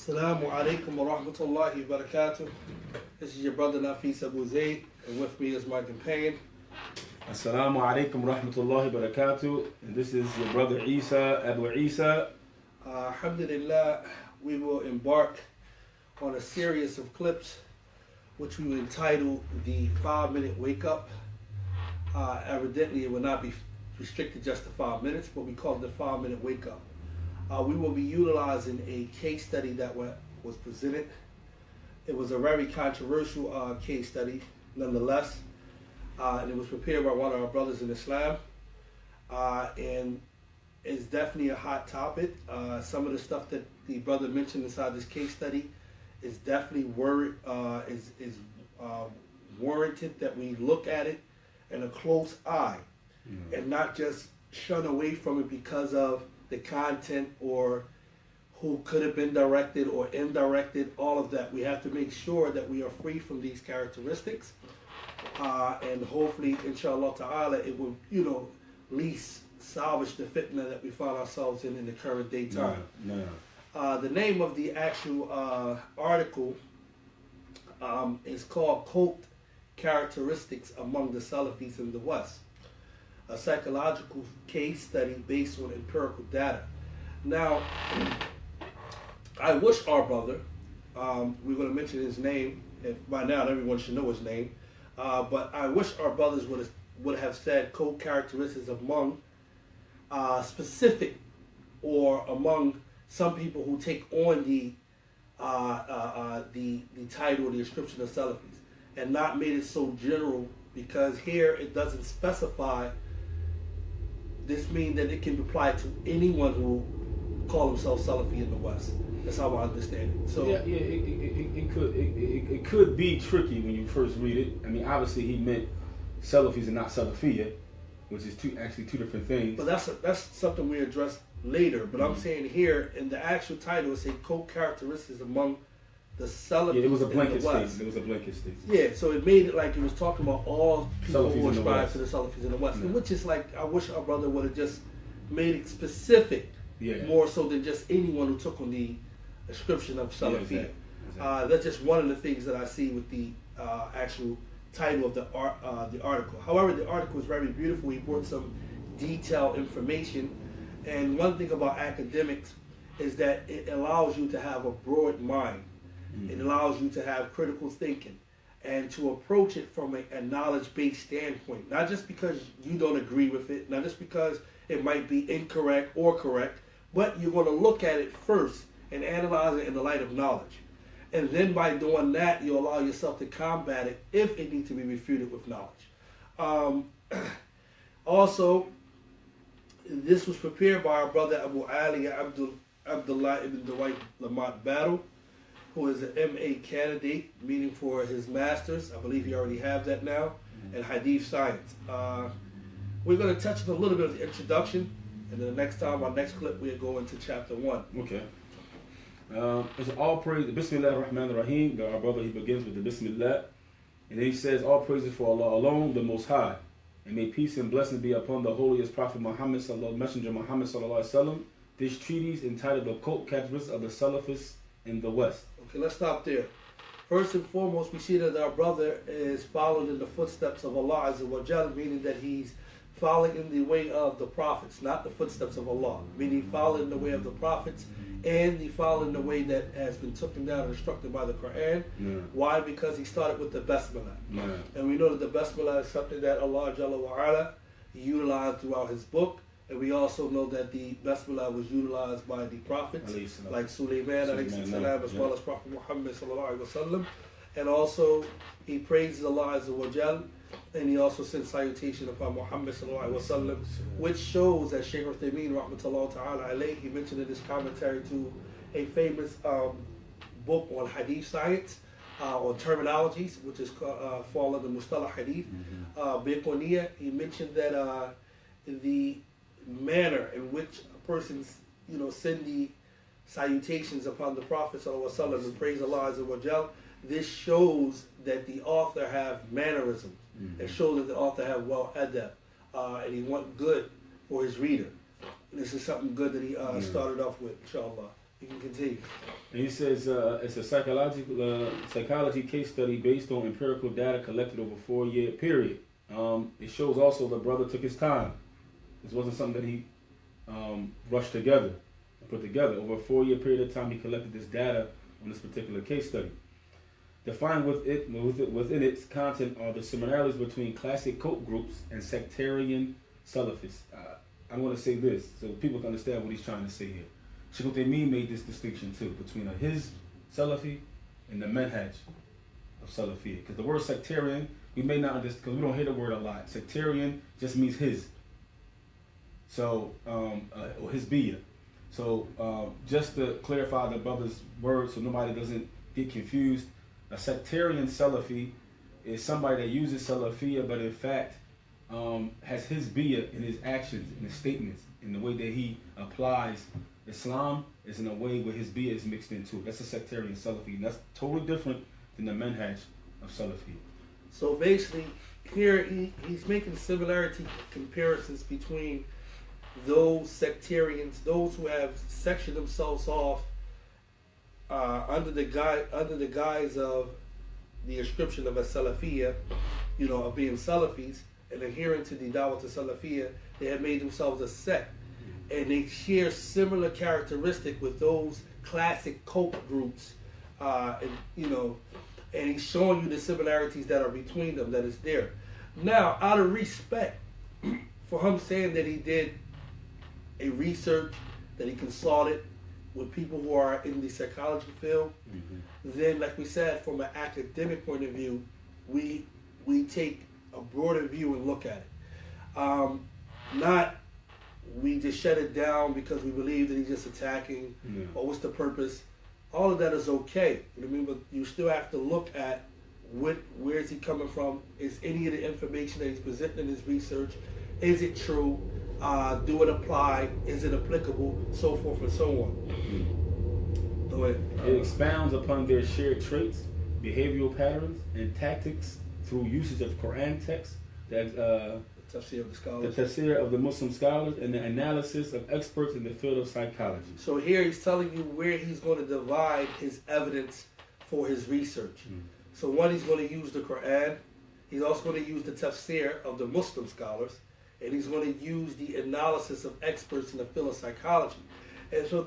Assalamu alaikum wa rahmatullahi wa barakatuh. This is your brother Nafis Abu Zayd, and with me is my companion. Assalamu alaikum wa rahmatullahi wa barakatuh. And this is your brother Eesaa, Abu Eesaa. Alhamdulillah, we will embark on a series of clips which we will entitle the 5-minute wake up. Evidently, it will not be restricted just to 5 minutes, but we call it the 5-minute wake up. We will be utilizing a case study that was presented. It was a very controversial case study, nonetheless, and it was prepared by one of our brothers in Islam, and it's definitely a hot topic. Some of the stuff that the brother mentioned inside this case study is definitely warranted that we look at it in a close eye, and not just shun away from it because of the content or who could have been directed or indirected, all of that. We have to make sure that we are free from these characteristics, and hopefully, inshallah ta'ala, it will, at least salvage the fitna that we find ourselves in the current day time. The name of the actual article is called Cult Characteristics Among the Salafees in the West, a psychological case study based on empirical data. Now, I wish our brother, we're going to mention his name, and by now everyone should know his name, but I wish our brothers would have said code characteristics among specific or among some people who take on the title or the description of Salafis, and not made it so general, because here it doesn't specify. This means that it can apply to anyone who call themselves Salafi in the West. That's how I understand it. So it could be tricky when you first read it. I mean, obviously he meant Salafis and not Salafiyya, which is actually two different things. But that's something we address later. But I'm saying here in the actual title, it's a co-characteristics among the Salafis. Yeah, it was a blanket in the West. statement. It was a blanket statement. Yeah, so it made it like it was talking about all people Salafis who ascribe to the Salafis in the West, which is like, I wish our brother would have just made it specific, more so than just anyone who took on the description of Salafi. Yeah, exactly. That's just one of the things that I see with the actual title of the article. However, the article is very beautiful. He brought some detailed information, and one thing about academics is that it allows you to have a broad mind. It allows you to have critical thinking and to approach it from a knowledge-based standpoint, not just because you don't agree with it, not just because it might be incorrect or correct, but you're going to look at it first and analyze it in the light of knowledge. And then by doing that, you allow yourself to combat it if it needs to be refuted with knowledge. Also, this was prepared by our brother Aaliyah Abdullah ibn Dwight Lamont Battle, who is an MA candidate, meaning for his master's. I believe he already has that now, in Hadith Science. We're going to touch on a little bit of the introduction, and then the next time, our next clip, we'll go into chapter 1. Okay. It's all praise, the Bismillah ar-Rahman ar-Rahim. Our brother, he begins with the Bismillah, and then he says, all praises for Allah alone, the Most High, and may peace and blessings be upon the holiest Prophet Muhammad, Messenger Muhammad sallallahu alaihi wasallam. This treatise entitled The Cult Characteristics of the Salafis in the West. Okay, let's stop there. First and foremost, we see that our brother is following in the footsteps of Allah Azza wa Jal, meaning that he's following in the way of the prophets, not the footsteps of Allah, meaning following the way of the prophets, and he following the way that has been taken down and instructed by the Quran. Why? Because he started with the Basmala. And we know that the Basmala is something that Allah Jalla wa Ala utilized throughout his book. And we also know that the Basmala was utilized by the prophets, like Sulaiman as well as Prophet Muhammad sallallahu alaihi wasallam. And also, he praises Allah Azza wa Jal, and he also sends salutation upon Muhammad sallallahu alaihi wasallam, which shows that Shaykh Uthaymeen rahmatullah ta'ala alayhi, he mentioned in his commentary to a famous book on Hadith Science, on terminologies, which is fall under Mustalah Hadith, Baiquniya. He mentioned that the manner in which a person, send the salutations upon the Prophet ﷺ and praise Allah Azza wa Jal, this shows that the author have mannerisms. It shows that the author have well adab, and he want good for his reader. This is something good that he started off with, inshallah. You can continue. And he says it's a psychology case study based on empirical data collected over a 4-year period. It shows also the brother took his time. This wasn't something that he rushed together and put together. Over a 4-year period of time, he collected this data on this particular case study. Defined within its content are the similarities between classic cult groups and sectarian Salafees. I want to say this so people can understand what he's trying to say here. Sheikh Uthaymeen made this distinction too between his Salafi and the manhaj of Salafiyya. Because the word sectarian, we may not understand, because we don't hear the word a lot. Sectarian just means his. So, or his biyya. So, just to clarify the brother's words so nobody doesn't get confused, a sectarian Salafi is somebody that uses Salafiyya, but in fact has his biyya in his actions, in his statements, in the way that he applies Islam is in a way where his biyya is mixed into it. That's a sectarian Salafi. And that's totally different than the manhaj of Salafi. So basically, here he's making similarity comparisons between those sectarians, those who have sectioned themselves off under the guise of the inscription of a Salafiyya, of being Salafis and adhering to the Dawah to Salafiyya. They have made themselves a sect, and they share similar characteristic with those classic cult groups, and he's showing you the similarities that are between them, that is there. Now, out of respect for him saying that he did a research, that he consulted with people who are in the psychology field, then, like we said, from an academic point of view, we take a broader view and look at it. Not we just shut it down because we believe that he's just attacking, or what's the purpose. All of that is okay. You know what I mean? But you still have to look at where is he coming from? Is any of the information that he's presenting in his research, is it true? Do it apply? Is it applicable? So forth and so on. Go ahead. It expounds upon their shared traits, behavioral patterns, and tactics through usage of Quran texts, the tafsir of the scholars, the tafsir of the Muslim scholars, and the analysis of experts in the field of psychology. So here he's telling you where he's going to divide his evidence for his research. So one, he's going to use the Quran. He's also going to use the tafsir of the Muslim scholars, and he's going to use the analysis of experts in the field of psychology. And so